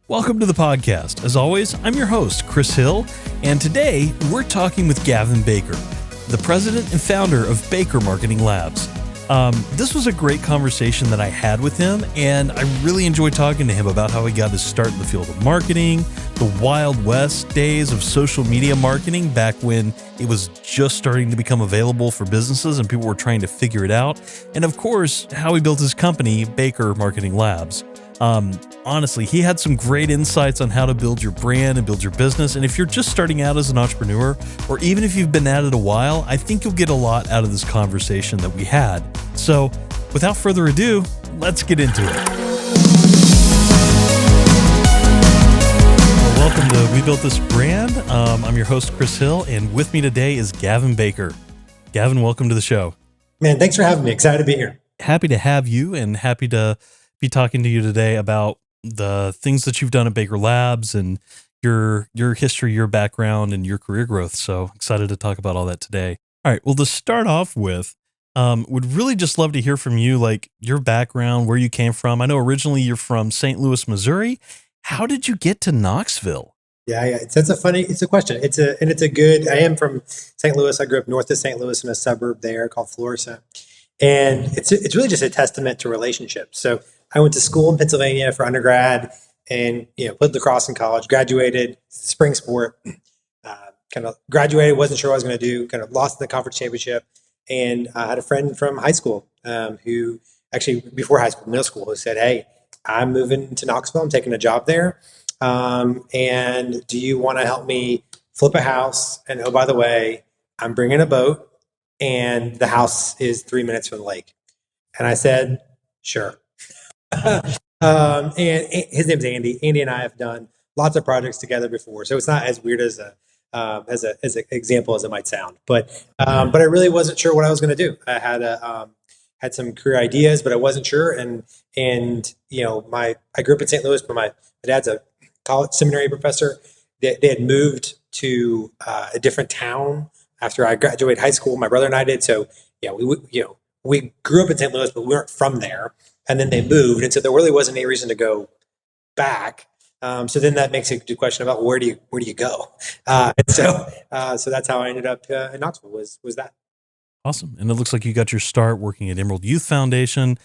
Welcome to the podcast. As always, I'm your host, Chris Hill, and today we're talking with Gavin Baker, the president and founder of Baker Marketing Labs. This was a great conversation that I had with him, and I really enjoyed talking to him about how he got his start in the field of marketing, the Wild West days of social media marketing back when it was just starting to become available for businesses and people were trying to figure it out, and of course, how he built his company, Baker Marketing Labs. Honestly, he had some great insights on how to build your brand and build your business. And if you're just starting out as an entrepreneur, or even if you've been at it a while, I think you'll get a lot out of this conversation that we had. So without further ado, let's get into it. Well, welcome to We Built This Brand. I'm your host, Chris Hill, and with me today is Gavin Baker. Gavin, welcome to the show. Man, thanks for having me. Excited to be here. Happy to have you and happy to be talking to you today about the things that you've done at Baker Labs and your history, your background, and your career growth. So excited to talk about all that today. All right. Well, to start off with, would really just love to hear from you, like your background, where you came from. I know originally you're from St. Louis, Missouri. How did you get to Knoxville? Yeah. It's a question. I am from St. Louis. I grew up north of St. Louis in a suburb there called Florissant. And it's really just a testament to relationships. So I went to school in Pennsylvania for undergrad and, played lacrosse in college, graduated, spring sport, kind of graduated, wasn't sure what I was going to do, kind of lost in the conference championship. And I had a friend from high school who actually before high school, middle school, who said, "Hey, I'm moving to Knoxville. I'm taking a job there. And do you want to help me flip a house? And oh, by the way, I'm bringing a boat and the house is 3 minutes from the lake." And I said, "Sure." And his name's Andy. Andy and I have done lots of projects together before, so it's not as weird as an example as it might sound. But I really wasn't sure what I was going to do. I had some career ideas, but I wasn't sure. And I grew up in St. Louis, but my dad's a college seminary professor. They had moved to a different town after I graduated high school. My brother and I did. So yeah, we grew up in St. Louis, but we weren't from there. And then they moved, and so there really wasn't any reason to go back. So then that makes a good question about where do you go? So that's how I ended up in Knoxville. Was that Awesome. And it looks like you got your start working at Emerald Youth Foundation,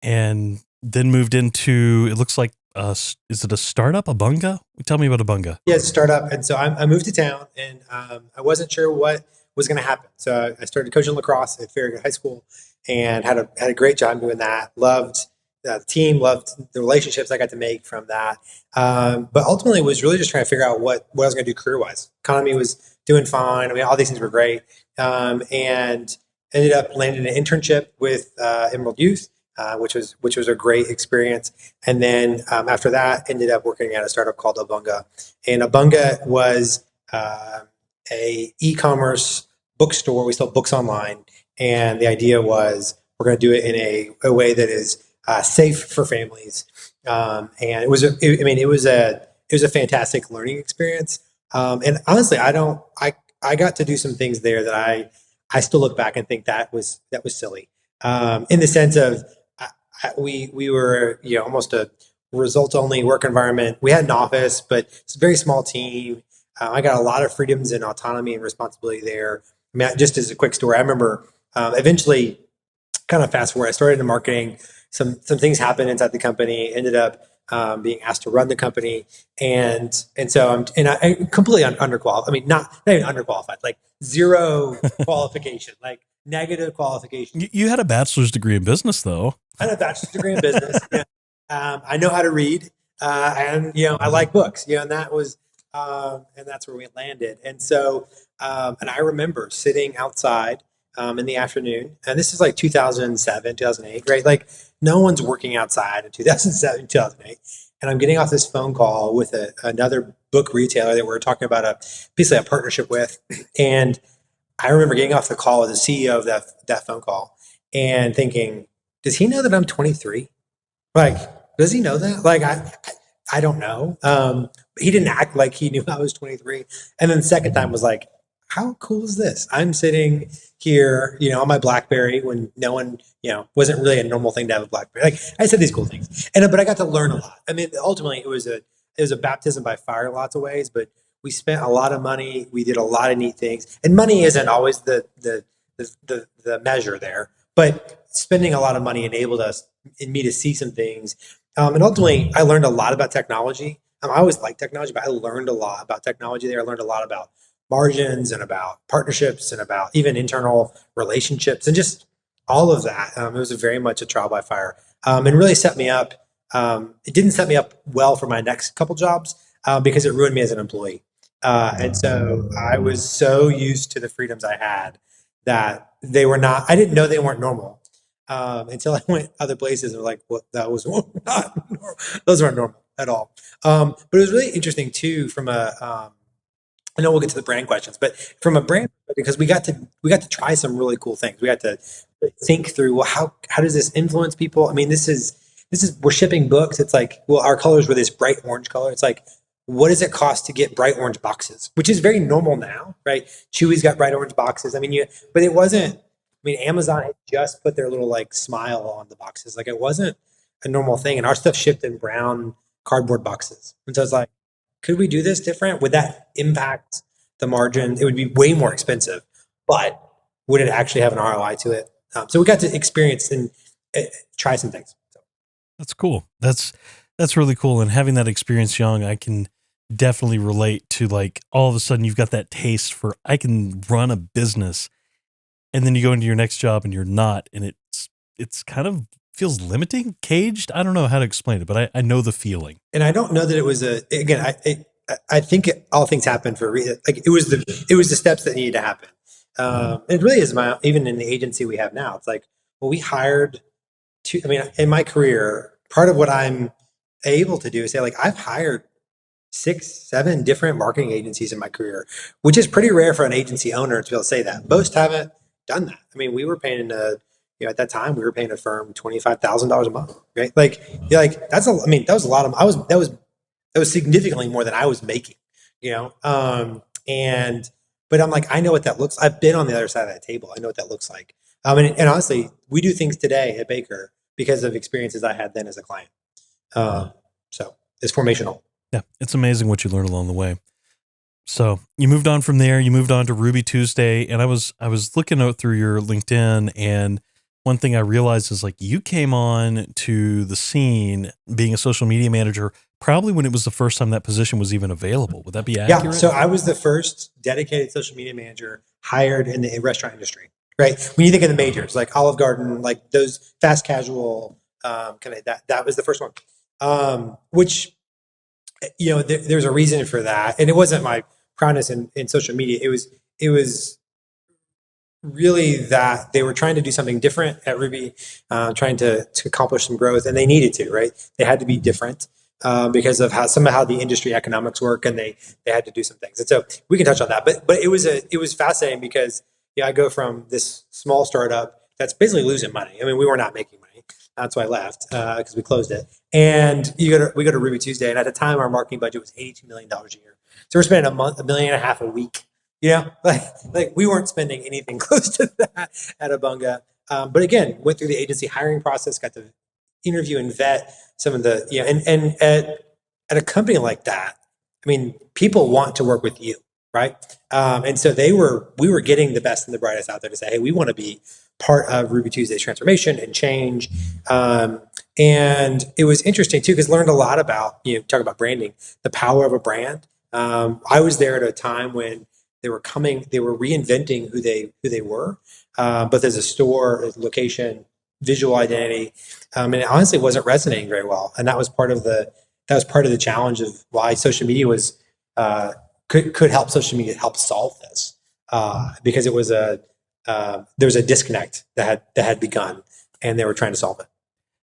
and then moved into, it looks like, is it a startup, Abunga? Tell me about Abunga. Yeah, it's a startup. And so I moved to town, and I wasn't sure what was going to happen. So I started coaching lacrosse at Farragut High School, and had a great job doing that. Loved the team, loved the relationships I got to make from that. But ultimately was really just trying to figure out what I was going to do career-wise. Economy was doing fine. I mean, all these things were great. And ended up landing an internship with Emerald Youth, which was a great experience. And then after that, ended up working at a startup called Abunga. And Abunga was a e-commerce bookstore. We sell books online. And the idea was we're going to do it in a way that is safe for families. And it was a fantastic learning experience. And honestly, I got to do some things there that I still look back and think that was silly. In the sense of we were almost a results only work environment. We had an office, but it's a very small team. I got a lot of freedoms and autonomy and responsibility there. I mean, just as a quick story, I remember eventually, kind of fast forward, I started in marketing. Some things happened inside the company. Ended up being asked to run the company, and so I'm completely underqualified. I mean, not even underqualified, like zero qualification, like negative qualification. You had a bachelor's degree in business, though. I had a bachelor's degree in business. Yeah. I know how to read, and I like books. And that was, and that's where we landed. And so, and I remember sitting outside in the afternoon, and this is like 2007, 2008, right? Like no one's working outside in 2007, 2008. And I'm getting off this phone call with another book retailer that we're talking about basically a partnership with. And I remember getting off the call with the CEO of that phone call and thinking, does he know that I'm 23? Like, does he know that? Like, I don't know. He didn't act like he knew I was 23. And then the second time was like, how cool is this? I'm sitting here, on my BlackBerry when no one, wasn't really a normal thing to have a BlackBerry. Like I said these cool things, but I got to learn a lot. I mean, ultimately it was a baptism by fire in lots of ways, but we spent a lot of money. We did a lot of neat things, and money isn't always the measure there, but spending a lot of money enabled us and me to see some things. And ultimately, I learned a lot about technology. I always liked technology, but I learned a lot about technology there. I learned a lot about margins and about partnerships and about even internal relationships and just all of that. It was very much a trial by fire, and really set me up. It didn't set me up well for my next couple jobs because it ruined me as an employee. And so I was so used to the freedoms I had that they were not. I didn't know they weren't normal until I went other places and were like, "Well, that was not normal. Those weren't normal at all." But it was really interesting too from a I know we'll get to the brand questions, but from a brand, because we got to try some really cool things. We got to think through, well, how does this influence people? I mean, this is we're shipping books. It's like, well, our colors were this bright orange color. It's like, what does it cost to get bright orange boxes? Which is very normal now, right? Chewy's got bright orange boxes. I mean, but it wasn't. I mean, Amazon had just put their little like smile on the boxes. Like it wasn't a normal thing, and our stuff shipped in brown cardboard boxes. And so it's like, could we do this different? Would that impact the margin? It would be way more expensive, but would it actually have an ROI to it? So we got to experience and try some things. So. That's cool. That's really cool. And having that experience young, I can definitely relate to, like, all of a sudden you've got that taste for, I can run a business, and then you go into your next job and you're not, and it's kind of feels limiting, caged. I don't know how to explain it, but I know the feeling. And I don't know that it was I think all things happen for a reason. Like it was the steps that needed to happen. It really is even in the agency we have now. It's like, well, we hired in my career, part of what I'm able to do is say, like, I've hired 6, 7 different marketing agencies in my career, which is pretty rare for an agency owner to be able to say that. Most haven't done that. I mean, we were paying at that time we were paying a firm $25,000 a month, right? Like that was a lot of that was significantly more than I was making, but I'm like, I know what that looks. I've been on the other side of that table. I know what that looks like. And honestly, we do things today at Baker because of experiences I had then as a client. So it's formational. Yeah, it's amazing what you learn along the way. So you moved on from there. You moved on to Ruby Tuesday, and I was looking out through your LinkedIn, and one thing I realized is, like, you came on to the scene being a social media manager probably when it was the first time that position was even available. Would that be accurate? Yeah. So I was the first dedicated social media manager hired in the restaurant industry, right? When you think of the majors, like Olive Garden, like those fast casual, that was the first one, which, there's a reason for that. And it wasn't my proudness in social media. It was really that they were trying to do something different at Ruby, trying to accomplish some growth, and they needed to, right? They had to be different because of how the industry economics work, and they had to do some things. And so we can touch on that, but it was fascinating because I go from this small startup that's basically losing money. I mean, we were not making money. That's why I left because we closed it. And we go to Ruby Tuesday, and at the time our marketing budget was $82 million a year. So we're spending $1.5 million a week. Like we weren't spending anything close to that at Abunga. But again, went through the agency hiring process, got to interview and vet some of the, and at a company like that, I mean, people want to work with you, right? And so we were getting the best and the brightest out there to say, hey, we want to be part of Ruby Tuesday's transformation and change. And it was interesting too, because learned a lot about, talk about branding, the power of a brand. I was there at a time when they were reinventing who they were, both as a store, as a location, visual identity, and it honestly wasn't resonating very well. And that was part of the challenge of why social media was could help social media help solve this, because it was there was a disconnect that had begun, and they were trying to solve it.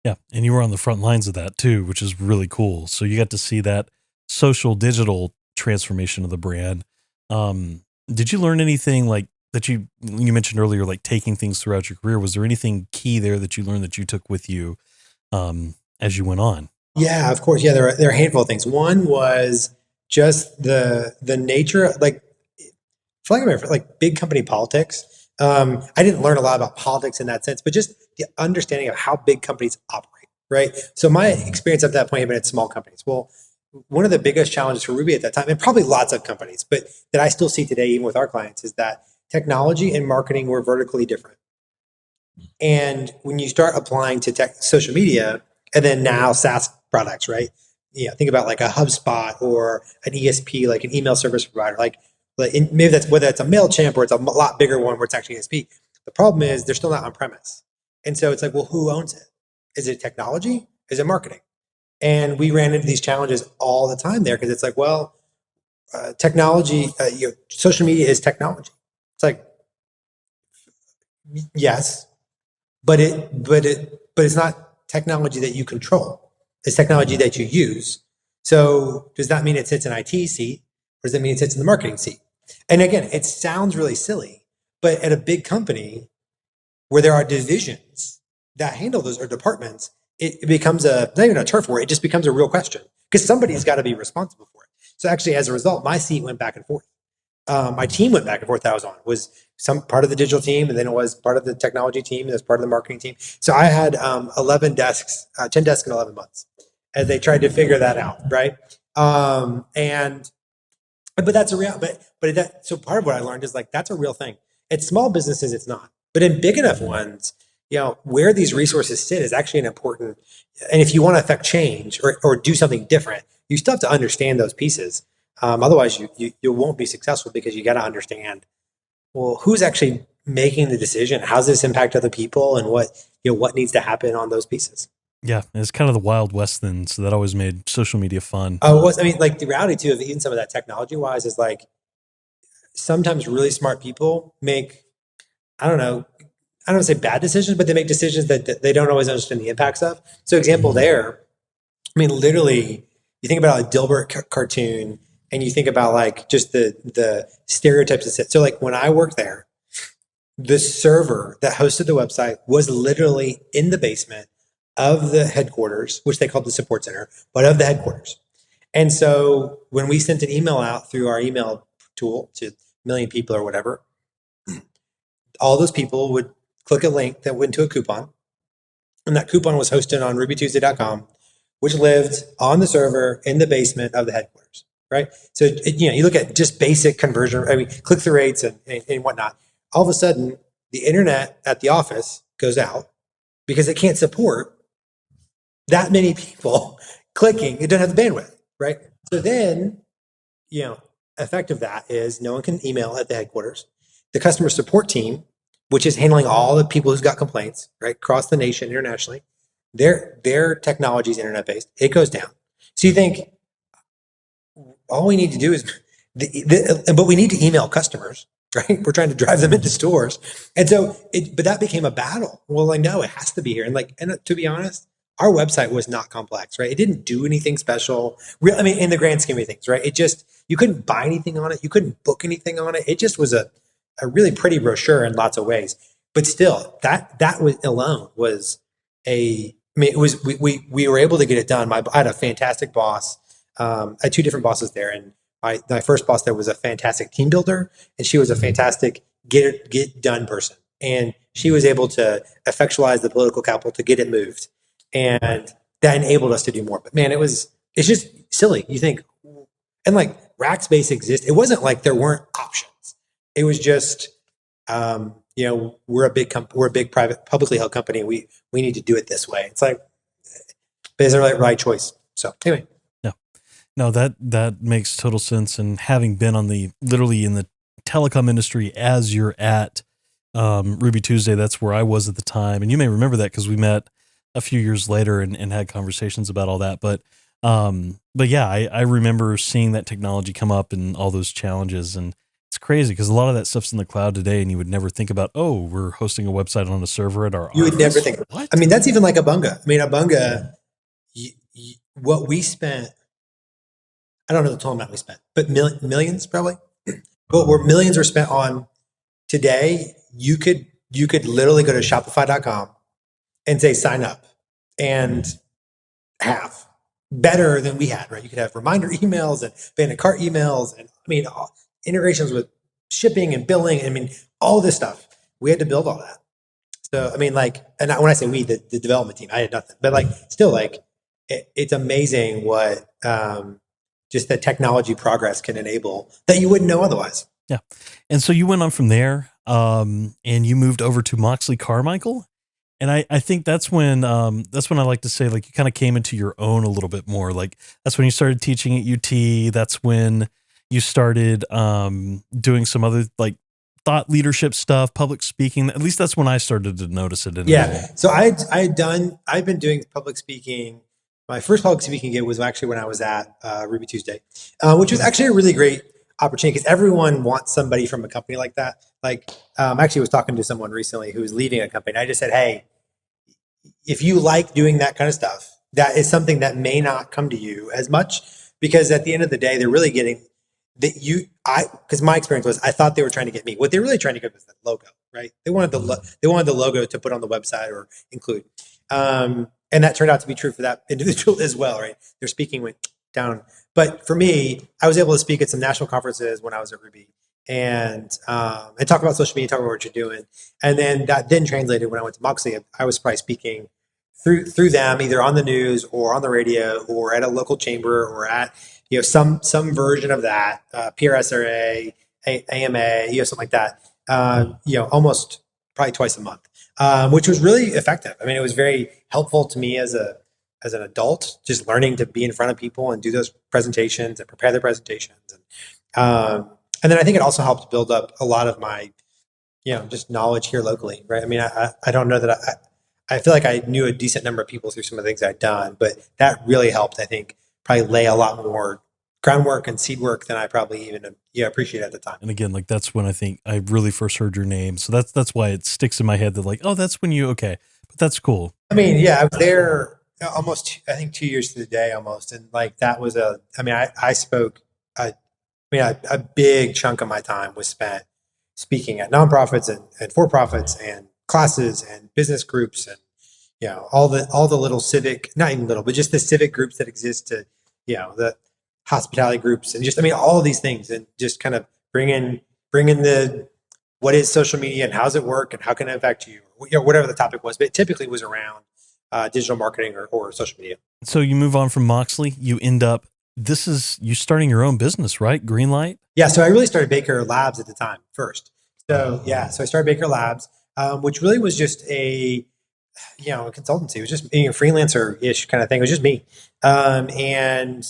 Yeah, and you were on the front lines of that too, which is really cool. So you got to see that social digital transformation of the brand. Did you learn anything like that you mentioned earlier, like taking things throughout your career? Was there anything key there that you learned that you took with you as you went on? Yeah, of course. Yeah, there are a handful of things. One was just the nature, like for like big company politics. I didn't learn a lot about politics in that sense, but just the understanding of how big companies operate, right? So my experience at that point had been at small companies. Well, one of the biggest challenges for Ruby at that time, and probably lots of companies, but that I still see today, even with our clients, is that technology and marketing were vertically different. And when you start applying to social media, and then now SaaS products, right? Yeah, think about like a HubSpot or an ESP, like an email service provider. Like maybe that's whether it's a MailChimp or it's a lot bigger one where it's actually ESP. The problem is they're still not on premise. And so it's like, well, who owns it? Is it technology? Is it marketing? And we ran into these challenges all the time there because it's like, well, technology, social media is technology. It's like, yes, but it's not technology that you control. It's technology that you use. So does that mean it sits in IT seat, or does that mean it sits in the marketing seat? And again, it sounds really silly, but at a big company where there are divisions that handle those or departments, it becomes not even a turf war. It just becomes a real question because somebody's got to be responsible for it. So actually, as a result, my seat went back and forth. My team went back and forth that I was on. Was some part of the digital team, and then it was part of the technology team, and it was part of the marketing team. So I had 11 desks, 10 desks in 11 months as they tried to figure that out, right? But that's a real, so part of what I learned is like, that's a real thing. At small businesses, it's not, but in big enough ones, where these resources sit is actually an important, and if you want to affect change or do something different, you still have to understand those pieces. Otherwise you won't be successful because you got to understand, well, who's actually making the decision? How's this impact other people, and what needs to happen on those pieces? Yeah, it's kind of the Wild West then, so that always made social media fun. Like the reality too of even some of that technology wise is like sometimes really smart people make, I don't want to say bad decisions, but they make decisions that they don't always understand the impacts of. So example there, literally, you think about a Dilbert cartoon, and you think about like just the stereotypes that sit. So like when I worked there, the server that hosted the website was literally in the basement of the headquarters, which they called the support center, but of the headquarters. And so when we sent an email out through our email tool to 1 million people or whatever, all those people would click a link that went to a coupon. And that coupon was hosted on rubytuesday.com, which lived on the server in the basement of the headquarters, right? So, you look at just basic conversion, click-through rates and whatnot. All of a sudden, the internet at the office goes out because it can't support that many people clicking. It doesn't have the bandwidth, right? So then, effect of that is no one can email at the headquarters. The customer support team, which is handling all the people who's got complaints, right, across the nation, internationally, their technology is internet-based. It goes down. So you think all we need to do is, but we need to email customers, right? We're trying to drive them into stores. And so, but that became a battle. Well, I know it has to be here. And to be honest, our website was not complex, right? It didn't do anything special. In the grand scheme of things, right? It just, you couldn't buy anything on it. You couldn't book anything on it. It just was a really pretty brochure in lots of ways. But still, that was alone was it was, we were able to get it done. I had a fantastic boss. I had 2 different bosses there. And my first boss there was a fantastic team builder, and she was a fantastic get done person. And she was able to effectualize the political capital to get it moved. And that enabled us to do more. But man, it's just silly. You think, and like Rackspace exists. It wasn't like there weren't options. It was just, we're a big private, publicly held company. We need to do it this way. It's like, but is the right choice? So anyway. No, that makes total sense. And having been literally in the telecom industry as you're at Ruby Tuesday, that's where I was at the time. And you may remember that because we met a few years later and had conversations about all that. But yeah, I remember seeing that technology come up and all those challenges. And it's crazy because a lot of that stuff's in the cloud today, and you would never think about, we're hosting a website on a server at our office. You would never think. What? That's even like Abunga. Abunga, what we spent, I don't know the total amount we spent, but millions probably. But where millions were spent on today, you could literally go to Shopify.com and say sign up, and have better than we had, right? You could have reminder emails and abandoned cart emails, and integrations with shipping and billing. I mean, all this stuff. We had to build all that. So, I mean, like, and when I say we, the development team, I had nothing, but like, still, like, it's amazing what just the technology progress can enable that you wouldn't know otherwise. Yeah. And so you went on from there, and you moved over to Moxley Carmichael. And I think that's when I like to say, like, you kind of came into your own a little bit more. Like, that's when you started teaching at UT. That's when you started doing some other, like, thought leadership stuff, public speaking. At least that's when I started to notice it. Yeah. So I've been doing public speaking. My first public speaking gig was actually when I was at Ruby Tuesday, which was actually a really great opportunity because everyone wants somebody from a company like that. Like, actually was talking to someone recently who was leaving a company. I just said, hey, if you like doing that kind of stuff, that is something that may not come to you as much, because at the end of the day, they're really getting that because my experience was, I thought they were trying to get me. What they're really trying to get was the logo, right? They wanted the logo to put on the website or include. And that turned out to be true for that individual as well, right? Their speaking went down. But for me, I was able to speak at some national conferences when I was at Ruby and talk about social media, talk about what you're doing. And then that then translated when I went to Moxley. I was probably speaking through them, either on the news or on the radio or at a local chamber or at, some version of that, PRSRA, AMA, something like that, almost probably twice a month, which was really effective. I mean, it was very helpful to me as an adult, just learning to be in front of people and do those presentations and prepare the presentations. And then I think it also helped build up a lot of my, just knowledge here locally, right? I mean, I don't know that I feel like I knew a decent number of people through some of the things I'd done, but that really helped, I think, probably lay a lot more groundwork and seed work than I probably even appreciate at the time. And again, like, that's when I think I really first heard your name. So that's why it sticks in my head that, like, oh, that's when okay, but that's cool. I mean, yeah, I was there almost, I think 2 years to the day almost. And like, that was I spoke, a big chunk of my time was spent speaking at nonprofits and for-profits and classes and business groups and, all the little civic, not even little, but just the civic groups that exist to, the hospitality groups and just, all of these things, and just kind of bring in the, what is social media and how does it work and how can it affect you, whatever the topic was, but it typically was around digital marketing or social media. So you move on from Moxley, you end up, you starting your own business, right? Greenlight? Yeah. So I really started Baker Labs at the time first. So yeah, so I started Baker Labs, which really was just a consultancy. It was just being a freelancer-ish kind of thing. It was just me. And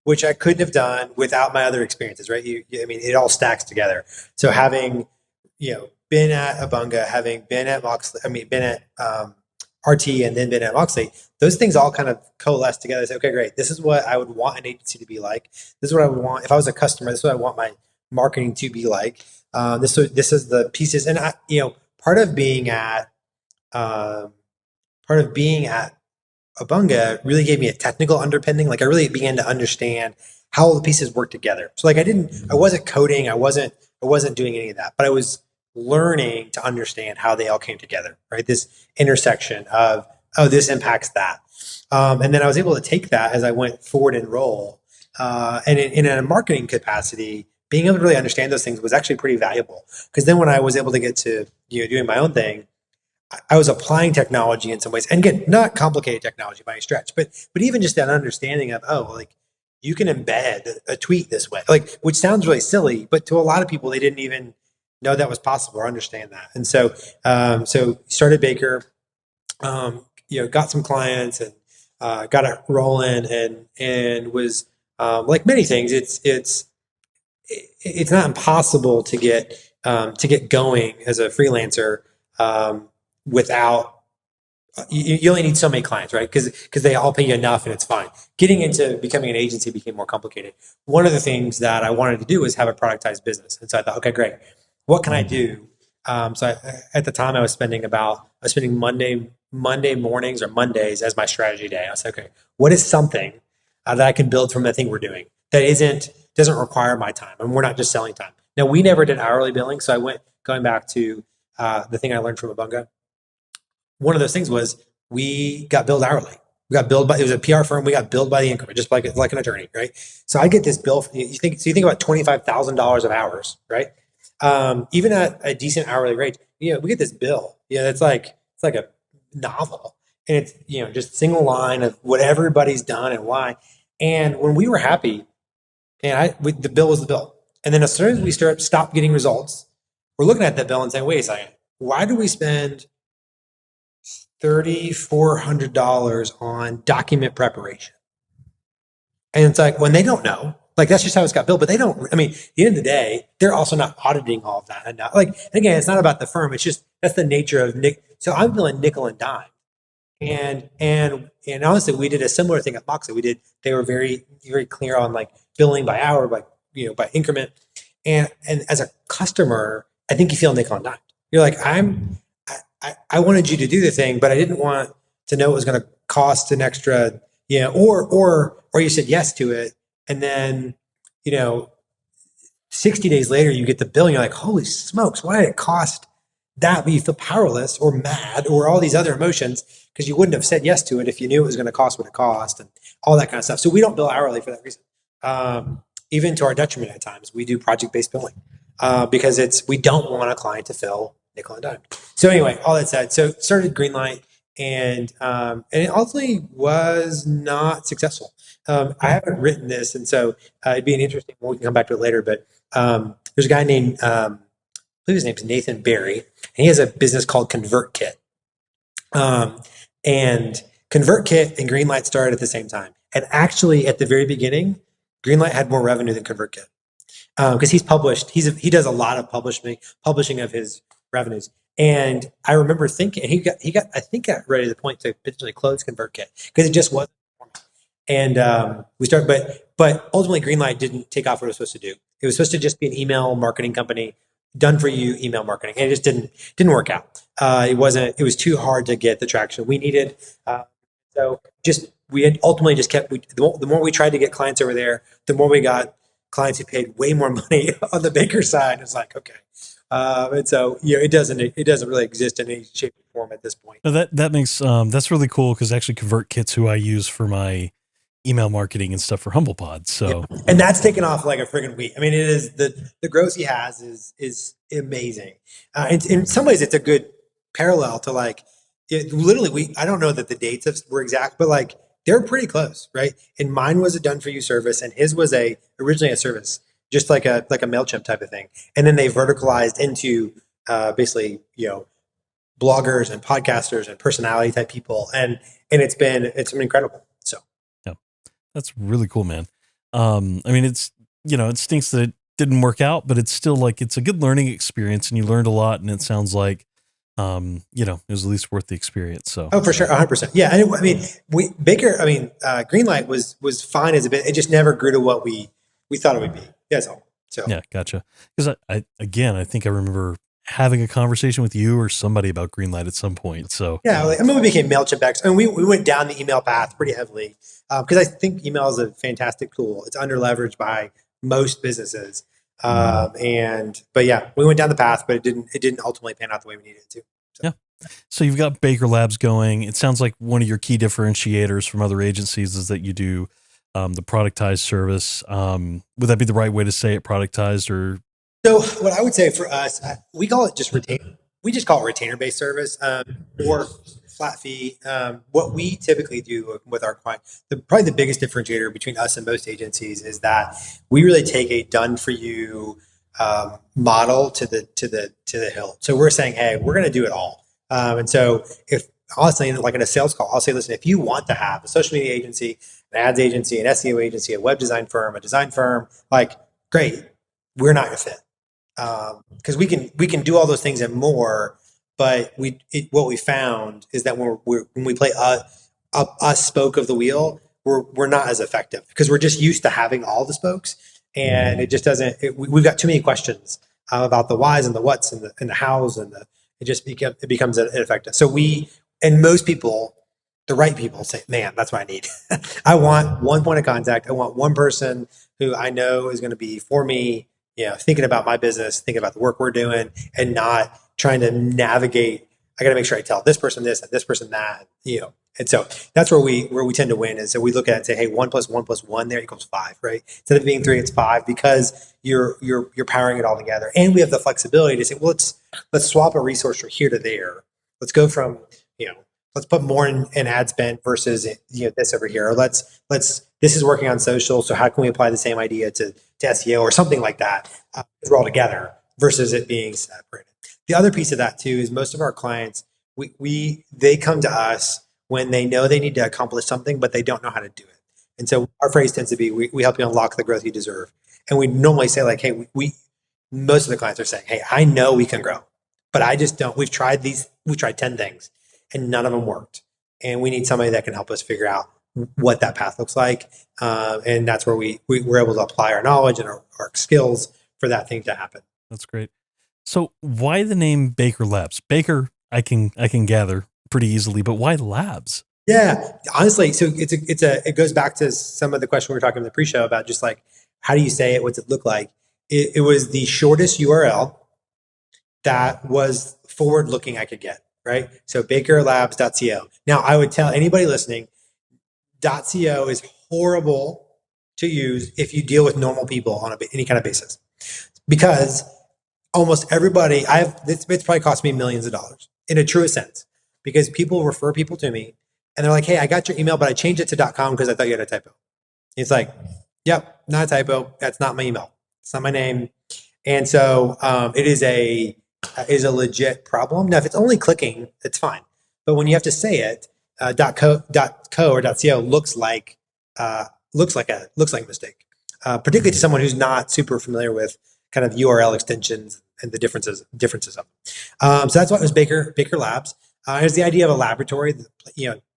which I couldn't have done without my other experiences, right? It all stacks together. So having, been at Abunga, having been at Moxley, been at RT and then been at Moxley, those things all kind of coalesce together. Say, okay, great. This is what I would want an agency to be like. This is what I would want if I was a customer. This is what I want my marketing to be like. This is the pieces. And part of being at Abunga really gave me a technical underpinning. Like, I really began to understand how all the pieces work together. So like, I wasn't coding. I wasn't doing any of that, but I was learning to understand how they all came together, right? This intersection of, this impacts that. And then I was able to take that as I went forward and roll. And in a marketing capacity, being able to really understand those things was actually pretty valuable. Because then when I was able to get to doing my own thing, I was applying technology in some ways, and again, not complicated technology by any stretch, but even just that understanding of, like, you can embed a tweet this way, like, which sounds really silly, but to a lot of people, they didn't even know that was possible or understand that. And so, started Baker, got some clients and got it rolling, and was like many things, it's not impossible to get going as a freelancer. Without, you only need so many clients, right? Because they all pay you enough and it's fine. Getting into becoming an agency became more complicated. One of the things that I wanted to do was have a productized business. And so I thought, okay, great. What can I do? At the time I was spending Monday mornings or Mondays as my strategy day. I was like, okay, what is something that I can build from the thing we're doing that doesn't require my time? And we're not just selling time. Now, we never did hourly billing. So going back to the thing I learned from Abunga. One of those things was we got billed hourly. We got billed by, it was a PR firm. We got billed by the increment, just like an attorney, right? So I get this bill. You think about $25,000 of hours, right? Even at a decent hourly rate, we get this bill. It's like a novel, and it's just single line of what everybody's done and why. And when we were happy, and the bill was the bill. And then as soon as we stop getting results, we're looking at that bill and saying, wait a second, why do we spend $3,400 on document preparation? And it's like, when they don't know, like, that's just how it's got billed, but they don't, I mean, at the end of the day, they're also not auditing all of that. And again, it's not about the firm. It's just, that's the nature of So I'm billing nickel and dime. And honestly, we did a similar thing at Moxley. They were very, very clear on like billing by hour, by increment. And as a customer, I think you feel nickel and dime. You're like, I wanted you to do the thing, but I didn't want to know it was going to cost an extra, or you said yes to it. And then, 60 days later, you get the bill and you're like, holy smokes, why did it cost that? But you feel powerless or mad or all these other emotions because you wouldn't have said yes to it if you knew it was going to cost what it cost and all that kind of stuff. So we don't bill hourly for that reason. Even to our detriment at times, we do project-based billing because we don't want a client to fill nickel and dime. So anyway, all that said, so started Greenlight, and it ultimately was not successful. I haven't written this, and so it'd be an interesting one. We can come back to it later, but there's a guy named, I believe his name's Nathan Barry, and he has a business called ConvertKit. And ConvertKit and Greenlight started at the same time. And actually, at the very beginning, Greenlight had more revenue than ConvertKit because he's published. He does a lot of publishing of his revenues. And I remember thinking he got ready to the point to potentially close ConvertKit because it just wasn't. And we started, but ultimately Greenlight didn't take off what it was supposed to do. It was supposed to just be an email marketing company, done for you email marketing, and it just didn't work out. It was too hard to get the traction we needed. We ultimately just kept. The more we tried to get clients over there, the more we got clients who paid way more money on the Baker side. It's like, okay. And so, it doesn't really exist in any shape or form at this point. No, that makes that's really cool because actually ConvertKit's who I use for my email marketing and stuff for HumblePod. So, and that's taken off like a friggin' week. I mean, it is the growth he has is amazing. In some ways, it's a good parallel to like literally. I don't know that the dates were exact, but like they're pretty close, right? And mine was a done for you service, and his was originally a service, just like a MailChimp type of thing. And then they verticalized into basically bloggers and podcasters and personality type people, and it's been incredible. So yeah, that's really cool, man. I mean, it's it stinks that it didn't work out, but it's still like it's a good learning experience, and you learned a lot, and it sounds like it was at least worth the experience. So for sure, 100%. Yeah, and Greenlight was fine as a bit. It just never grew to what we thought it would be. That's all. So yeah, gotcha. Because I think I remember having a conversation with you or somebody about Greenlight at some point. So yeah, we became MailChimp experts, and we went down the email path pretty heavily because I think email is a fantastic tool. It's under leveraged by most businesses. But yeah, we went down the path, but it didn't ultimately pan out the way we needed it to. So. Yeah. So you've got Baker Labs going. It sounds like one of your key differentiators from other agencies is that you do the productized service. Would that be the right way to say it, productized? Or so what I would say for us, we call it just retainer. We just call it retainer-based service or flat fee. What we typically do with our client, probably the biggest differentiator between us and most agencies is that we really take a done for you model to the hill. So we're saying, hey, we're going to do it all. And so if honestly, like in a sales call, I'll say, listen, if you want to have a social media agency, an ads agency, an SEO agency, a web design firm, a design firm, like great, we're not your fit. Because we can do all those things and more, but what we found is that when we play a spoke of the wheel, we're not as effective because we're just used to having all the spokes, and it just doesn't. We've got too many questions about the whys and the whats and the hows, and it becomes ineffective. So most people, the right people, say, man, that's what I need. I want one point of contact. I want one person who I know is going to be for me. Thinking about my business, thinking about the work we're doing, and not trying to navigate. I got to make sure I tell this person this and this person that, And so that's where we tend to win. And so we look at it and say, hey, 1+1+1 there equals 5, right? Instead of being 3, it's 5 because you're powering it all together. And we have the flexibility to say, well, let's swap a resource from here to there. Let's go from, let's put more in ad spend versus this over here. Or let's this is working on social, so how can we apply the same idea to SEO or something like that? We're all together versus it being separated. The other piece of that too is most of our clients, they come to us when they know they need to accomplish something, but they don't know how to do it. And so our phrase tends to be, we help you unlock the growth you deserve. And we normally say like, hey, most of the clients are saying, hey, I know we can grow, but I just don't. We tried 10 things and none of them worked. And we need somebody that can help us figure out what that path looks like. And that's where we're able to apply our knowledge and our skills for that thing to happen. That's great. So why the name Baker Labs? Baker, I can gather pretty easily, but why labs? Yeah, honestly, so it goes back to some of the question we were talking in the pre-show about just like, how do you say it? What's it look like? It was the shortest URL that was forward-looking I could get, right? So bakerlabs.co. Now, I would tell anybody listening, .co is horrible to use if you deal with normal people on any kind of basis, because almost everybody, it's probably cost me millions of dollars in a truest sense, because people refer people to me and they're like, hey, I got your email, but I changed it to .com because I thought you had a typo. It's like, yep, not a typo. That's not my email. It's not my name. And so it is a legit problem. Now, if it's only clicking, it's fine. But when you have to say it, .co or .co looks like a mistake, particularly to someone who's not super familiar with kind of URL extensions and the differences of them. So that's why it was Baker Labs. It was the idea of a laboratory,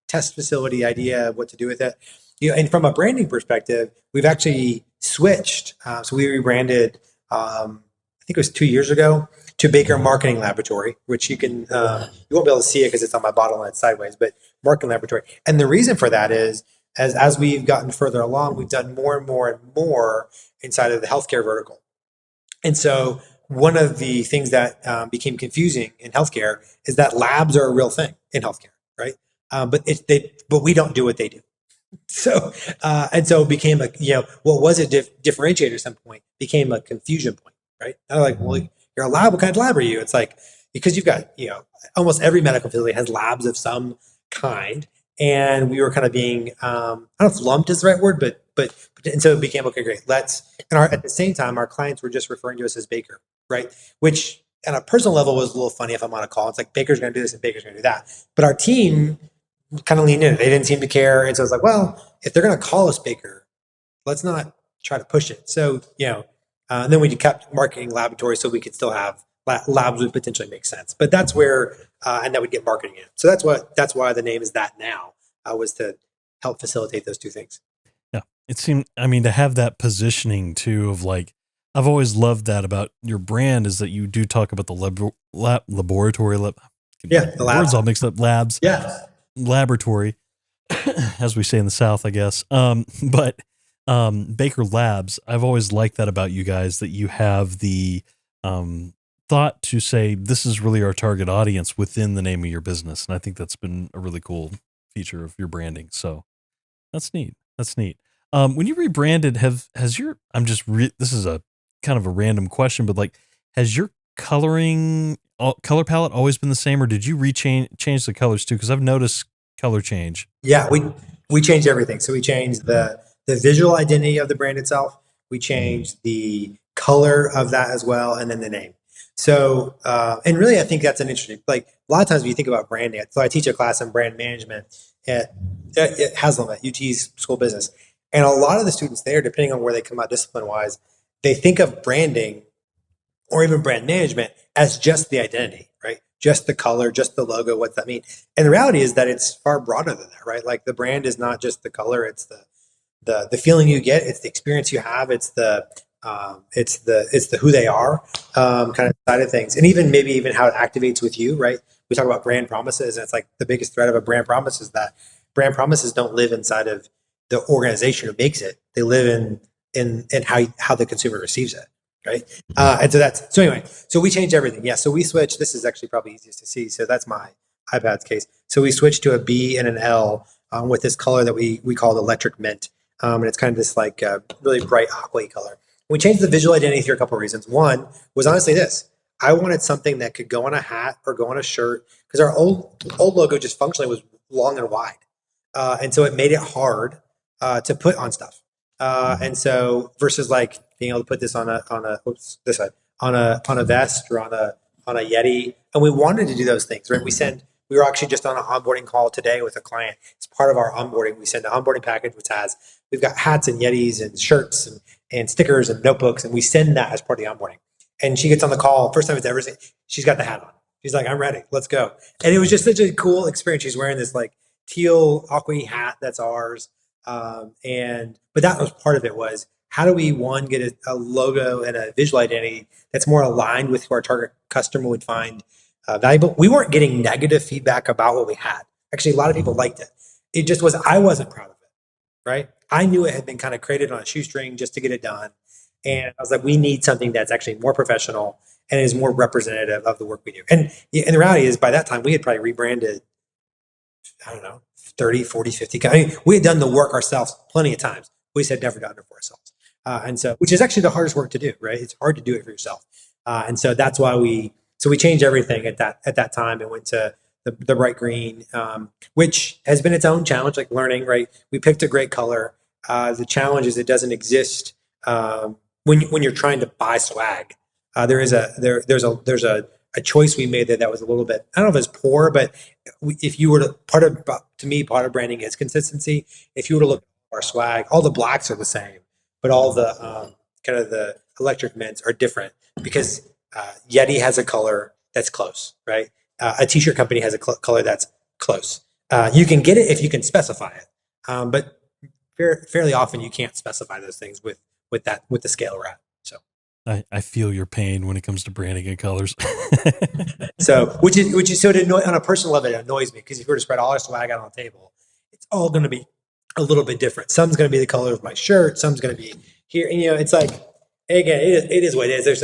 test facility idea of what to do with it. And from a branding perspective, we've actually switched. So we rebranded, I think it was 2 years ago, to Baker Marketing Laboratory, which you can, you won't be able to see it because it's on my bottle and it's sideways, but Marketing Laboratory. And the reason for that is, as we've gotten further along, we've done more and more and more inside of the healthcare vertical. And so one of the things that became confusing in healthcare is that labs are a real thing in healthcare, right? But we don't do what they do. So and so it became what was a differentiator at some point became a confusion point, right? I'm like, well, you're a lab. What kind of lab are you? It's like, because you've got almost every medical facility has labs of some kind, and we were kind of being I don't know if lumped is the right word, but and so it became, okay, great. At the same time, our clients were just referring to us as Baker, right? Which on a personal level was a little funny if I'm on a call. It's like, Baker's going to do this and Baker's going to do that. But our team kind of leaned in. They didn't seem to care. And so I was like, well, if they're going to call us Baker, let's not try to push it. So, and then we kept Marketing Laboratory so we could still have labs would potentially make sense. But that's where, and that would get marketing in. So that's why the name is that now, was to help facilitate those two things. Yeah. It seemed, to have that positioning too of like, I've always loved that about your brand is that you do talk about the laboratory. The words all mixed up. Labs. Yeah. Laboratory, as we say in the South, I guess. But Baker Labs, I've always liked that about you guys, that you have the thought to say, this is really our target audience within the name of your business. And I think that's been a really cool feature of your branding. So that's neat. When you rebranded, this is a kind of a random question, but like, has your color palette always been the same, or did you change the colors too? Because I've noticed color change. Yeah, we changed everything. So we changed the visual identity of the brand itself. We changed the color of that as well, and then the name. So, and really, I think that's an interesting, like a lot of times when you think about branding, so I teach a class on brand management at Haslam, at UT's School of Business. And a lot of the students there, depending on where they come out discipline-wise, they think of branding or even brand management as just the identity, right? Just the color, just the logo. What's that mean? And the reality is that it's far broader than that, right? Like the brand is not just the color; it's the feeling you get, it's the experience you have, it's the who they are kind of side of things, and maybe even how it activates with you, right? We talk about brand promises, and it's like the biggest threat of a brand promise is that brand promises don't live inside of the organization who makes it; they live in how the consumer receives it. Right. And so anyway, so we changed everything. Yeah. So we switched. This is actually probably easiest to see. So that's my iPad's case. So we switched to a B and an L with this color that we called electric mint. And it's kind of this like really bright aqua color. We changed the visual identity for a couple of reasons. One was honestly this. I wanted something that could go on a hat or go on a shirt because our old logo just functionally was long and wide. And so it made it hard to put on stuff. And so versus like being able to put this on a this side on a vest or on a Yeti, and we wanted to do those things, right? We were actually just on an onboarding call today with a client. It's part of our onboarding. We send an onboarding package which we've got hats and Yetis and shirts and stickers and notebooks, and we send that as part of the onboarding. And she gets on the call, first time it's ever seen, she's got the hat on. She's like, I'm ready, let's go. And it was just such a cool experience. She's wearing this like teal aqua hat that's ours. But that was part of it was how do we get a logo and a visual identity that's more aligned with who our target customer would find valuable. We weren't getting negative feedback about what we had. Actually, a lot of people liked it. It just was, I wasn't proud of it, right? I knew it had been kind of created on a shoestring just to get it done. And I was like, we need something that's actually more professional and is more representative of the work we do. And the reality is by that time we had probably rebranded, I don't know, 30, 40, 50. I mean, we had done the work ourselves plenty of times. We just had never done it for ourselves. And so, which is actually the hardest work to do, right? It's hard to do it for yourself. And so that's why we changed everything at that time and went to the bright green, which has been its own challenge, like learning, right? We picked a great color. The challenge is it doesn't exist when you're trying to buy swag. There's a choice we made that was a little bit, I don't know if it's poor, but if you were to part of branding is consistency. If you were to look at our swag, all the blacks are the same, but all the kind of the electric mints are different because Yeti has a color that's close, right? A t-shirt company has a color that's close. You can get it if you can specify it, but fairly often you can't specify those things with the scale we're at. So I feel your pain when it comes to branding and colors. So which is so on a personal level, it annoys me because if you were to spread all our swag out on the table, it's all going to be a little bit different. Some's going to be the color of my shirt. Some's going to be here. And, it's like, again, it is what it is. There's,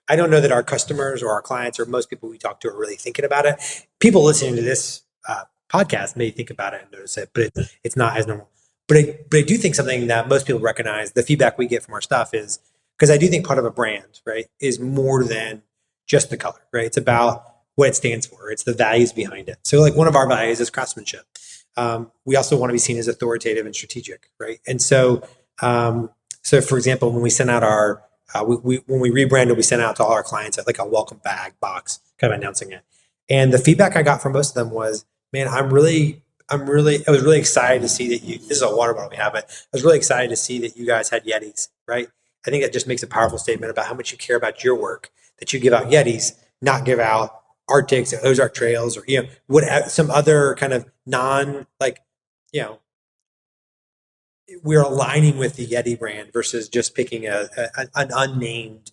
I don't know that our customers or our clients or most people we talk to are really thinking about it. People listening to this podcast may think about it and notice it, but it's not as normal. But I do think something that most people recognize, the feedback we get from our stuff is, because I do think part of a brand, right, is more than just the color, right? It's about what it stands for. It's the values behind it. So like one of our values is craftsmanship. We also want to be seen as authoritative and strategic, right? And so, for example, when we sent out when we rebranded, we sent out to all our clients like a welcome bag box, kind of announcing it. And the feedback I got from most of them was, man, I was really excited to see that this is a water bottle we have, but I was really excited to see that you guys had Yetis, right? I think that just makes a powerful statement about how much you care about your work, that you give out Yetis, not give out Arctics or Ozark Trails or, some other kind of we're aligning with the Yeti brand versus just picking an unnamed,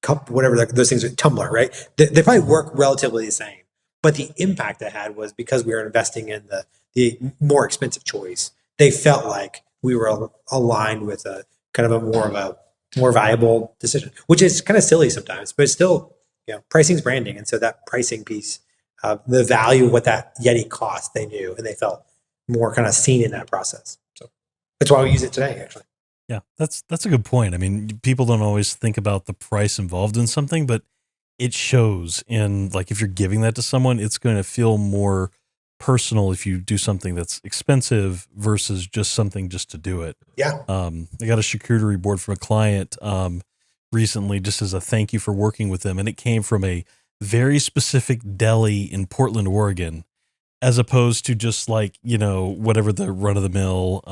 cup, whatever those things are, tumbler, right? They probably work relatively the same, but the impact it had was because we were investing in the more expensive choice. They felt like we were aligned with a kind of a more valuable decision, which is kind of silly sometimes, but it's still, pricing's branding. And so that pricing piece, the value of what that Yeti cost, they knew, and they felt more kind of seen in that process. So that's why we use it today, actually. Yeah, that's a good point. I mean, people don't always think about the price involved in something, but it shows in, like, if you're giving that to someone, it's going to feel more personal if you do something that's expensive versus just something just to do it. Yeah. I got a charcuterie board from a client recently just as a thank you for working with them, and it came from a very specific deli in Portland, Oregon, as opposed to just like, whatever the run of the mill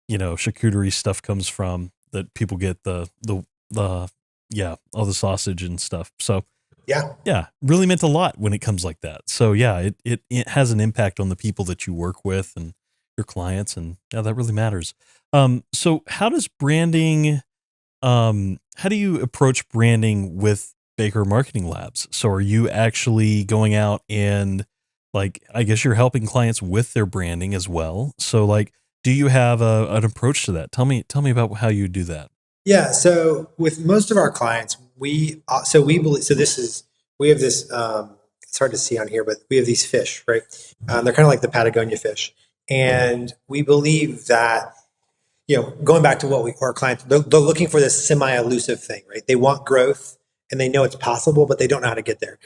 charcuterie stuff comes from that people get all the sausage and stuff. So yeah, really meant a lot when it comes like that. So yeah, it has an impact on the people that you work with and your clients, and yeah, that really matters. So how does branding, how do you approach branding with Baker Marketing Labs? So are you actually going out and, like, I guess you're helping clients with their branding as well. So like, do you have an approach to that? Tell me about how you do that. Yeah. So with most of our clients, we believe, so this is we have this, it's hard to see on here, but we have these fish, right? They're kind of like the Patagonia fish. And we believe that, going back to what our clients, they're looking for this semi-elusive thing, right? They want growth and they know it's possible, but they don't know how to get there.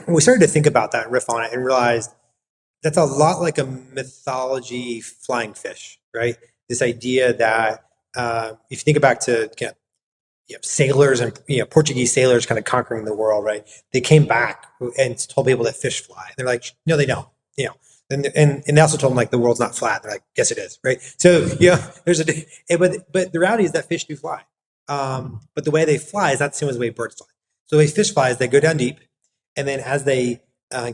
We started to think about that and riff on it and realized that's a lot like a mythology flying fish, right? This idea that if you think back to sailors and Portuguese sailors kind of conquering the world, right? They came back and told people that fish fly. They're like, no, they don't. And they also told them like the world's not flat. They're like, yes, it is, right? So there's but the reality is that fish do fly. But the way they fly is not the same as the way birds fly. So the way fish fly is they go down deep, and then as they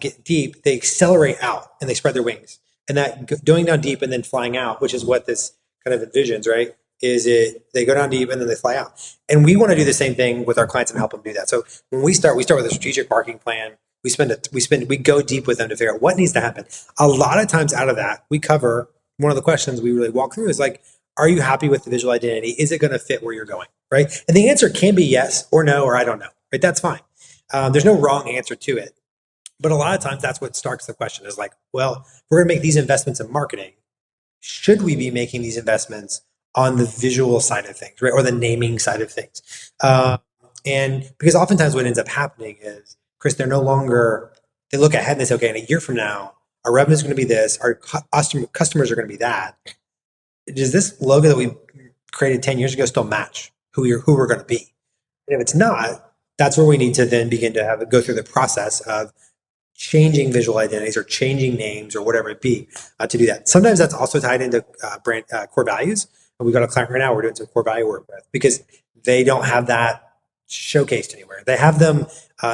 get deep, they accelerate out and they spread their wings. And that going down deep and then flying out, which is what this kind of envisions, right? They go down deep and then they fly out. And we want to do the same thing with our clients and help them do that. So when we start with a strategic marketing plan. We go deep with them to figure out what needs to happen. A lot of times out of that, we cover one of the questions we really walk through is like, are you happy with the visual identity? Is it going to fit where you're going, right? And the answer can be yes or no, or I don't know, right? That's fine. There's no wrong answer to it. But a lot of times that's what starts the question is like, well, we're going to make these investments in marketing. Should we be making these investments on the visual side of things, right? Or the naming side of things? And because oftentimes what ends up happening is, Chris, they look ahead and they say, okay, in a year from now, our revenue is going to be this, our customers are going to be that. Does this logo that we created 10 years ago still match who we're going to be? And if it's not, that's where we need to then begin to go through the process of changing visual identities or changing names or whatever it be to do that. Sometimes that's also tied into brand core values. And we've got a client right now we're doing some core value work with because they don't have that showcased anywhere. They have them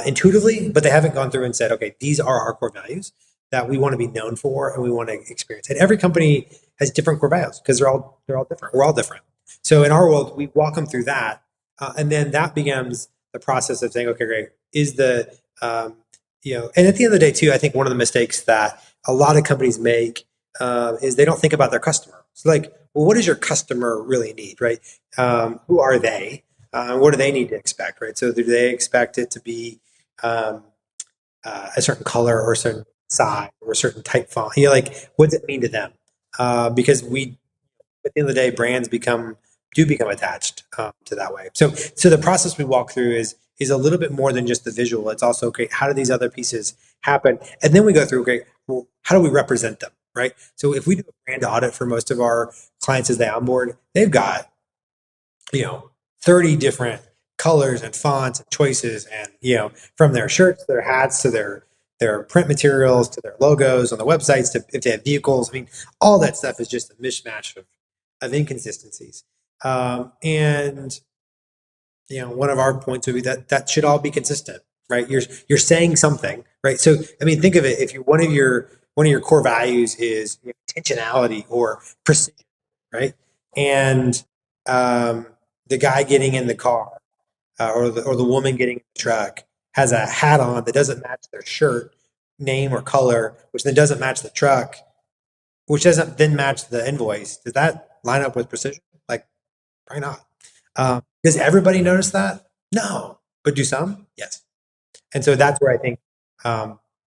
intuitively, but they haven't gone through and said, okay, these are our core values that we want to be known for and we want to experience. And every company has different core values because they're all different. We're all different. So in our world, we walk them through that, and then that becomes the process of saying, okay, great, is the and at the end of the day too, I think one of the mistakes that a lot of companies make is they don't think about their customer. So like, well, what does your customer really need, right? Who are they? What do they need to expect, right? So do they expect it to be a certain color or a certain size or a certain type font? Like, what does it mean to them? Because at the end of the day, brands do become attached to that way. So the process we walk through is a little bit more than just the visual. It's also, okay, how do these other pieces happen? And then we go through, okay, well, how do we represent them, right? So if we do a brand audit for most of our clients as they onboard, they've got, 30 different colors and fonts and choices and, from their shirts, their hats, to their print materials, to their logos on the websites, to if they have vehicles. I mean, all that stuff is just a mishmash of inconsistencies. And one of our points would be that should all be consistent, right? You're saying something, right? So, I mean, think of it. If one of your core values is intentionality or precision, right? And the guy getting in the car or the woman getting in the truck has a hat on that doesn't match their shirt name or color, which then doesn't match the truck, which doesn't then match the invoice. Does that line up with precision? Like, probably not. Does everybody notice that? No. But do some? Yes. And so that's where I think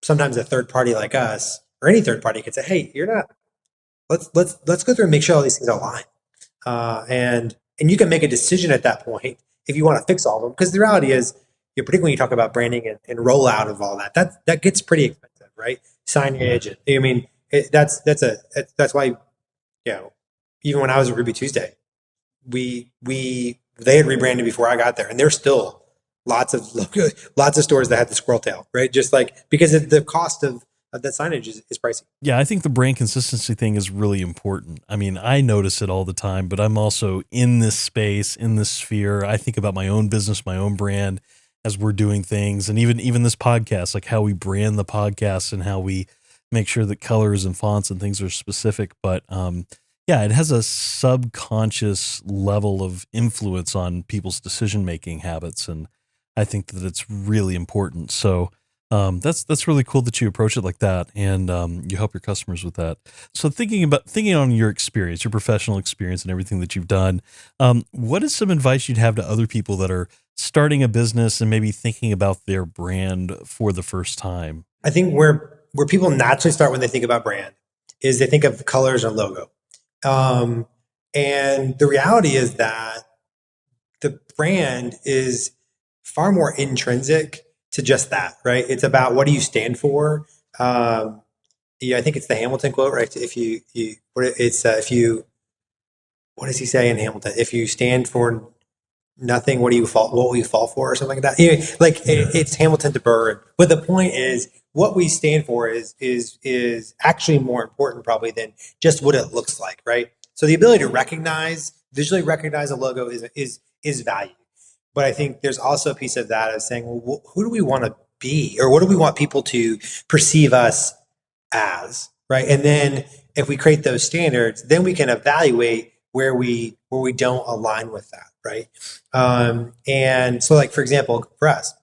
sometimes a third party like us or any third party could say, hey, you're not, let's go through and make sure all these things align. And you can make a decision at that point if you want to fix all of them. Because the reality is, particularly when you talk about branding and rollout of all that gets pretty expensive, right? Signage. I mean, that's why, even when I was at Ruby Tuesday, they had rebranded before I got there, and there's still lots of stores that had the squirrel tail, right? Just like because the cost of that signage is pricey. Yeah, I think the brand consistency thing is really important. I mean, I notice it all the time, but I'm also in this space, in this sphere. I think about my own business, my own brand as we're doing things, and even this podcast, like how we brand the podcast and how we make sure that colors and fonts and things are specific. But yeah, it has a subconscious level of influence on people's decision-making habits, and I think that it's really important. So That's really cool that you approach it like that, and you help your customers with that. So thinking on your experience, your professional experience, and everything that you've done, what is some advice you'd have to other people that are starting a business and maybe thinking about their brand for the first time? I think where people naturally start when they think about brand is they think of colors and logo. Um, and the reality is that the brand is far more intrinsic to just that, right? It's about what do you stand for. Yeah, I think it's the Hamilton quote, right? If you what does he say in Hamilton? If you stand for nothing, what do you fall? What will you fall for, or something like that? Anyway, it's Hamilton to Burr, but the point is, what we stand for is actually more important probably than just what it looks like, right? So the ability to visually recognize a logo is value, but I think there's also a piece of that of saying, well, who do we want to be, or what do we want people to perceive us as, right? And then if we create those standards, then we can evaluate where we don't align with that, right? And so, like for example, for us,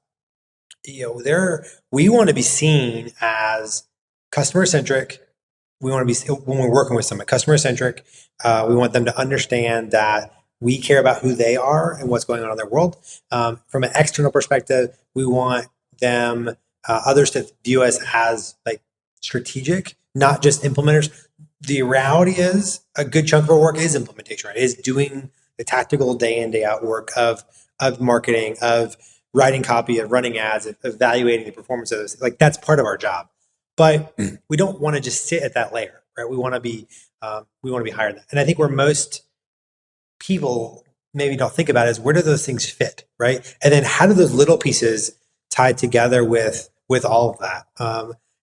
we want to be seen as customer centric. We want to be, when we're working with someone, customer centric. We want them to understand that we care about who they are and what's going on in their world. From an external perspective, we want them, others to view us as like strategic, not just implementers. The reality is a good chunk of our work is implementation, right? Is doing the tactical day in, day out work of marketing, of writing copy, of running ads, of evaluating the performance of those. Like that's part of our job. But we don't want to just sit at that layer, right? We want to be higher than that. And I think where most people maybe don't think about is where do those things fit, right? And then how do those little pieces tie together with all of that?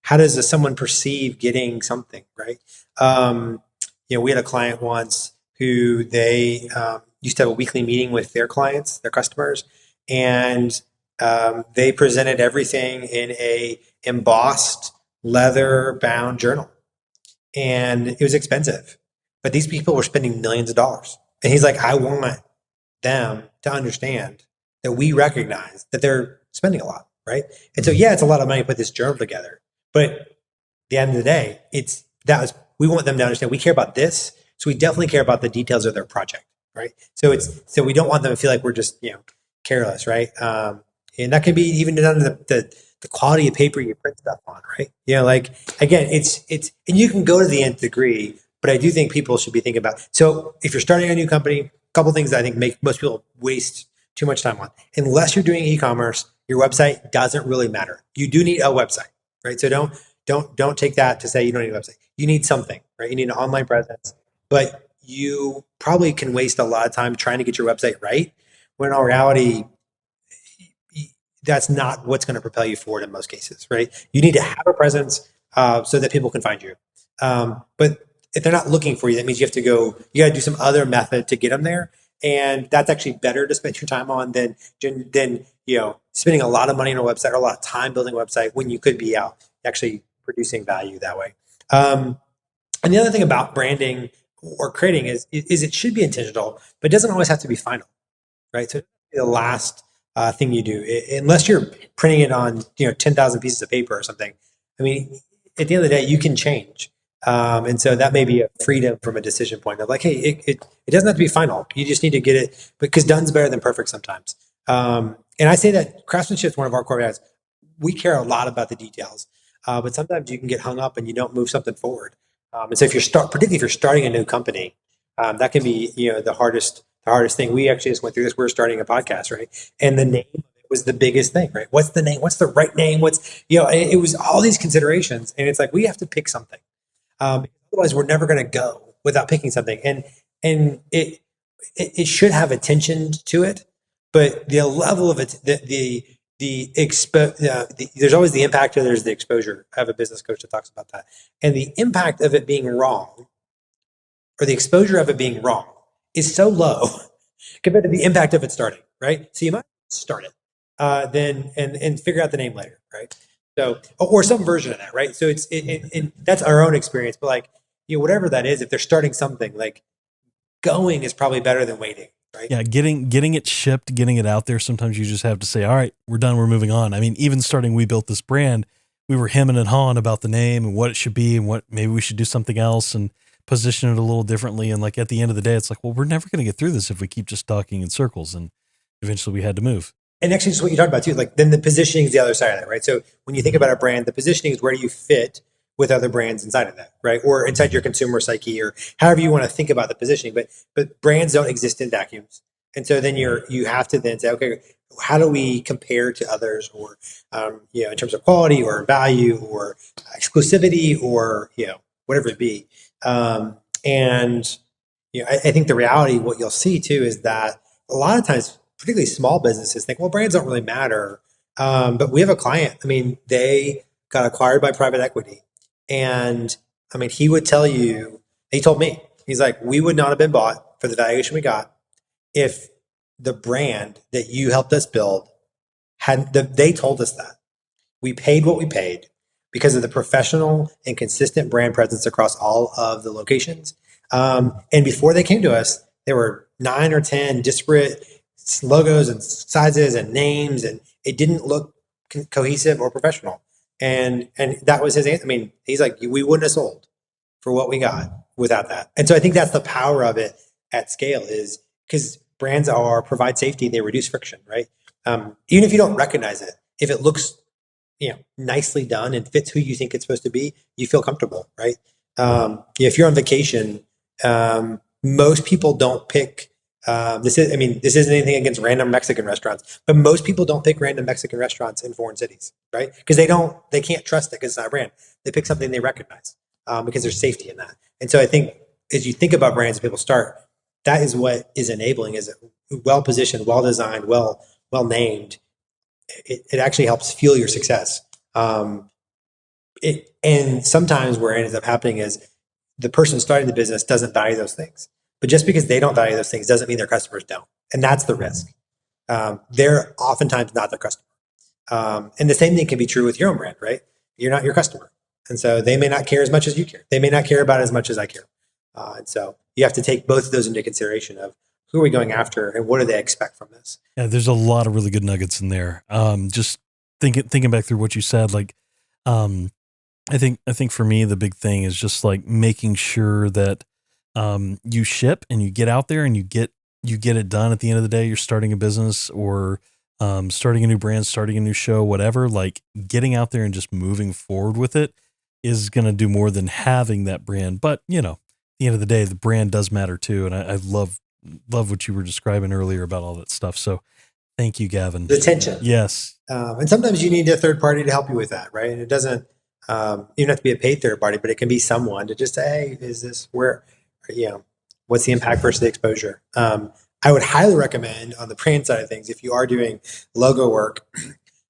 How does someone perceive getting something, right? We had a client once who they used to have a weekly meeting with their clients, their customers, and they presented everything in a embossed leather bound journal, and it was expensive, but these people were spending millions of dollars. And he's like, I want them to understand that we recognize that they're spending a lot, right? And so, yeah, it's a lot of money to put this journal together, but at the end of the day, we want them to understand we care about this, so we definitely care about the details of their project, right? So we don't want them to feel like we're just careless, right? And that can be even down to the quality of paper you print stuff on, right? Like again, it's and you can go to the nth degree, but I do think people should be thinking about. So if you're starting a new company, a couple things that I think make most people waste too much time on. Unless you're doing e-commerce, your website doesn't really matter. You do need a website, right? So don't take that to say you don't need a website. You need something, right? You need an online presence, but you probably can waste a lot of time trying to get your website right, when in reality, that's not what's going to propel you forward in most cases, right? You need to have a presence so that people can find you. But if they're not looking for you, that means you got to do some other method to get them there. And that's actually better to spend your time on than spending a lot of money on a website or a lot of time building a website when you could be out actually producing value that way. And the other thing about branding or creating is it should be intentional, but it doesn't always have to be final, right? So the last thing you do, unless you're printing it on 10,000 pieces of paper or something. I mean, at the end of the day, you can change, and so that may be a freedom from a decision point of like, hey, it doesn't have to be final. You just need to get it, because done's better than perfect sometimes. And I say that craftsmanship is one of our core values. We care a lot about the details, but sometimes you can get hung up and you don't move something forward. And so particularly if you're starting a new company, that can be the hardest thing. We actually just went through this. We're starting a podcast, right? And the name of it was the biggest thing, right? What's the name? What's the right name? It was all these considerations, and it's like we have to pick something. Otherwise, we're never going to go without picking something. And it should have attention to it, but the level of it, there's always the impact, or there's the exposure. I have a business coach that talks about that, and the impact of it being wrong, or the exposure of it being wrong, is so low compared to the impact of it starting, right? So you might start it, then and figure out the name later, right? So, or some version of that, right? So that's our own experience, but whatever that is, if they're starting something, like going is probably better than waiting. right? Yeah, getting it shipped, getting it out there. Sometimes you just have to say, all right, we're done, we're moving on. I mean, even starting We Built This Brand, we were hemming and hawing about the name and what it should be and what maybe we should do something else and position it a little differently. And like at the end of the day, it's like, well, we're never going to get through this if we keep just talking in circles. And eventually we had to move. And actually, just what you talked about too, like then the positioning is the other side of that, right? So when you think about a brand, the positioning is where do you fit with other brands inside of that, right? Or inside your consumer psyche, or however you want to think about the positioning. But brands don't exist in vacuums, and so then you have to then say, okay, how do we compare to others, or in terms of quality or value or exclusivity or whatever it be. And I think the reality, what you'll see too, is that a lot of times, particularly small businesses, think, well, brands don't really matter. But we have a client. I mean, they got acquired by private equity, and I mean, he would tell you. He told me, he's like, we would not have been bought for the valuation we got if the brand that you helped us build hadn't. They told us that we paid what we paid because of the professional and consistent brand presence across all of the locations. And before they came to us, there were 9 or 10 disparate logos and sizes and names, and it didn't look cohesive or professional. And that was his answer. I mean, he's like, we wouldn't have sold for what we got without that. And so I think that's the power of it at scale, is because brands provide safety, they reduce friction, right? Even if you don't recognize it, if it looks nicely done and fits who you think it's supposed to be, you feel comfortable, right? If you're on vacation, most people don't pick. This isn't anything against random Mexican restaurants, but most people don't pick random Mexican restaurants in foreign cities, right? Because they can't trust it because it's not a brand. They pick something they recognize because there's safety in that. And so I think as you think about brands and people start, that is what is enabling, is well positioned, well designed, well named. It actually helps fuel your success. And sometimes where it ends up happening is the person starting the business doesn't value those things. But just because they don't value those things doesn't mean their customers don't. And that's the risk. They're oftentimes not their customer. And the same thing can be true with your own brand, right? You're not your customer. And so they may not care as much as you care. They may not care about it as much as I care. And so you have to take both of those into consideration of who are we going after and what do they expect from this? Yeah, there's a lot of really good nuggets in there. Just thinking back through what you said, like, I think for me, the big thing is just like making sure that you ship and you get out there and you get it done. At the end of the day, you're starting a business or starting a new brand, starting a new show, whatever. Like getting out there and just moving forward with it is going to do more than having that brand. But at the end of the day, the brand does matter too. And I love what you were describing earlier about all that stuff. So thank you, Gavin. The tension. Yes. And sometimes you need a third party to help you with that, right? And it doesn't even have to be a paid third party, but it can be someone to just say, hey, is this where, what's the impact versus the exposure? I would highly recommend on the brand side of things, if you are doing logo work,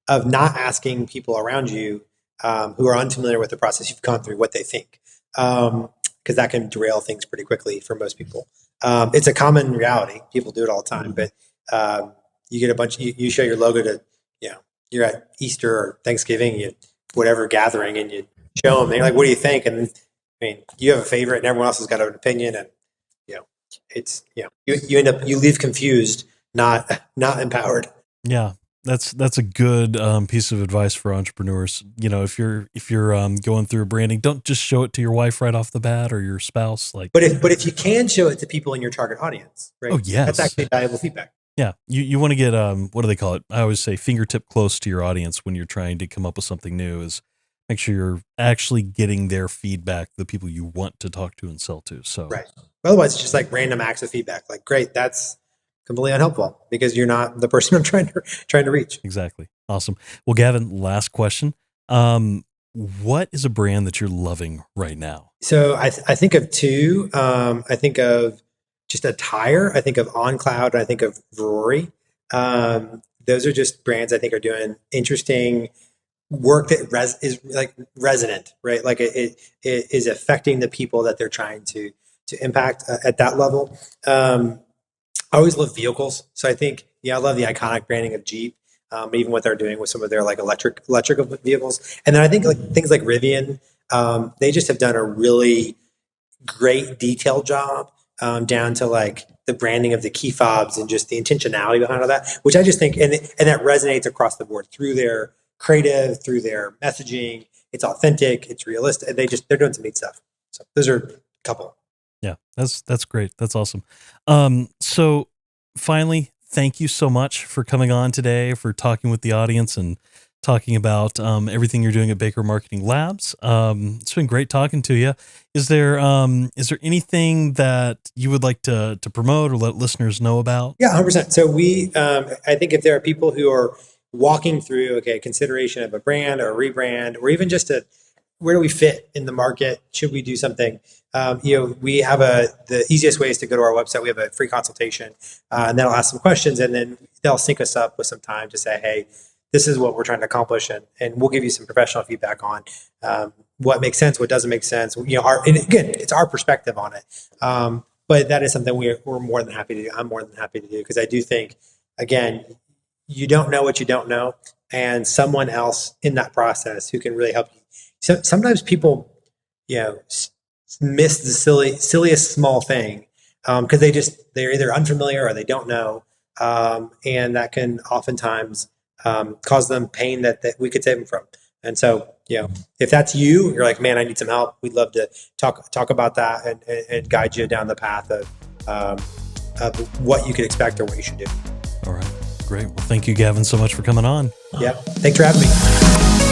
of not asking people around you who are unfamiliar with the process you've gone through what they think. Because that can derail things pretty quickly for most people. It's a common reality. People do it all the time, but you get you show your logo to, you're at Easter or Thanksgiving, whatever gathering, and you show them, they're like, what do you think? And I mean, you have a favorite and everyone else has got an opinion, and it's, you leave confused, not empowered. Yeah. That's a good piece of advice for entrepreneurs. If you're going through branding, don't just show it to your wife right off the bat or your spouse. But if you can show it to people in your target audience, right? Oh yes, that's actually valuable feedback. Yeah, you want to get what do they call it? I always say fingertip close to your audience when you're trying to come up with something new. Is make sure you're actually getting their feedback, the people you want to talk to and sell to. So right. Otherwise, it's just like random acts of feedback. Like, great, that's completely unhelpful because you're not the person I'm trying to reach. Exactly. Awesome. Well, Gavin, last question. What is a brand that you're loving right now? So I think of two. I think of just attire. I think of OnCloud. I think of Rory. Those are just brands I think are doing interesting work that is like resonant, right? Like it is affecting the people that they're trying to impact at that level. I always love vehicles. So I think, I love the iconic branding of Jeep, even what they're doing with some of their like electric vehicles. And then I think like things like Rivian, they just have done a really great detailed job down to like the branding of the key fobs and just the intentionality behind all that, which I just think, and that resonates across the board through their creative, through their messaging. It's authentic, it's realistic. They're doing some neat stuff. So those are a couple. Yeah, that's great. That's awesome. So finally, thank you so much for coming on today, for talking with the audience and talking about everything you're doing at Baker Marketing Labs. It's been great talking to you. Is there anything that you would like to promote or let listeners know about? Yeah, 100%. So I think if there are people who are walking through, consideration of a brand or a rebrand, or even just where do we fit in the market? Should we do something? We have the easiest way is to go to our website. We have a free consultation, and then I'll ask some questions, and then they'll sync us up with some time to say, hey, this is what we're trying to accomplish, and we'll give you some professional feedback on what makes sense, what doesn't make sense. And again, it's our perspective on it. But that is something we're more than happy to do. I'm more than happy to do, because I do think, again, you don't know what you don't know, and someone else in that process who can really help you. So sometimes people, miss the silliest small thing because they're either unfamiliar or they don't know, and that can oftentimes cause them pain that we could save them from. And so, if that's you're like, man, I need some help. We'd love to talk about that and guide you down the path of what you could expect or what you should do. All right, great. Well, thank you, Gavin, so much for coming on. Yeah, thanks for having me.